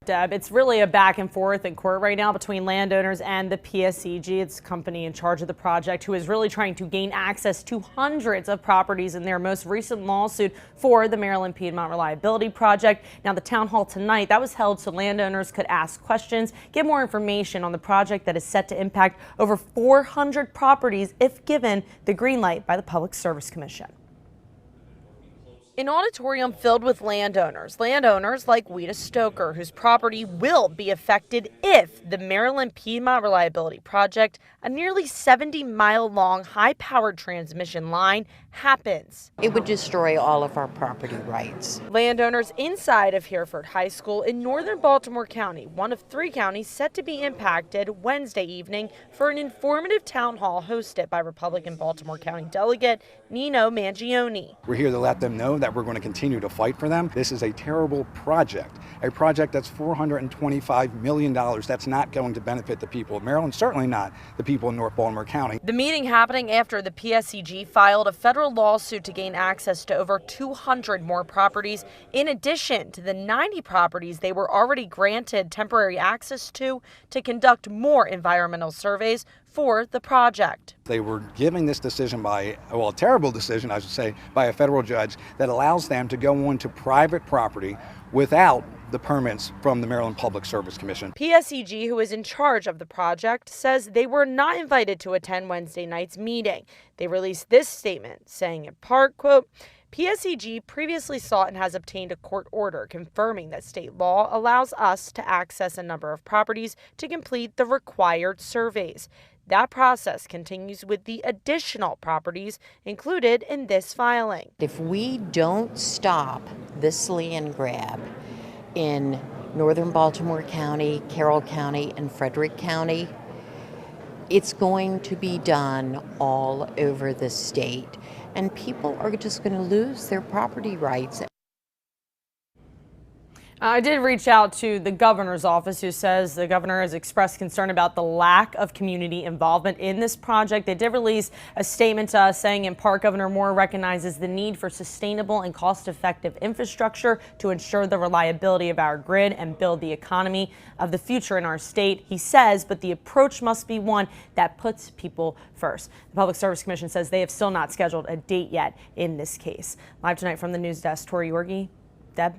Deb, it's really a back and forth in court right now between landowners and the PSEG. It's the company in charge of the project who is really trying to gain access to hundreds of properties in their most recent lawsuit for the Maryland Piedmont Reliability Project. Now, the town hall tonight that was held so landowners could ask questions, get more information on the project that is set to impact over 400 properties if given the green light by the Public Service Commission. An auditorium filled with landowners like Weta Stoker, whose property will be affected if the Maryland Piedmont Reliability Project, a nearly 70-mile-long high-powered transmission line, happens. It would destroy all of our property rights. Landowners inside of Hereford High School in northern Baltimore County, one of 3 counties set to be impacted Wednesday evening for an informative town hall hosted by Republican Baltimore County Delegate Nino Mangione. We're here to let them know that we're going to continue to fight for them. This is a terrible project, a project that's $425 million. That's not going to benefit the people of Maryland, certainly not the people in North Baltimore County. The meeting happening after the PSEG filed a federal lawsuit to gain access to over 200 more properties, in addition to the 90 properties they were already granted temporary access to conduct more environmental surveys for the project. They were giving this decision by, well, a terrible decision, I should say, by a federal judge that allows them to go onto private property without the permits from the Maryland Public Service Commission. PSEG, who is in charge of the project, says they were not invited to attend Wednesday night's meeting. They released this statement saying in part, quote, PSEG previously sought and has obtained a court order confirming that state law allows us to access a number of properties to complete the required surveys. That process continues with the additional properties included in this filing. If we don't stop this land grab in northern Baltimore County, Carroll County, and Frederick County, it's going to be done all over the state, and people are just going to lose their property rights. I did reach out to the governor's office, who says the governor has expressed concern about the lack of community involvement in this project. They did release a statement to us saying in part Governor Moore recognizes the need for sustainable and cost-effective infrastructure to ensure the reliability of our grid and build the economy of the future in our state. He says, but the approach must be one that puts people first. The Public Service Commission says they have still not scheduled a date yet in this case. Live tonight from the news desk, Tori Yorgi. Deb.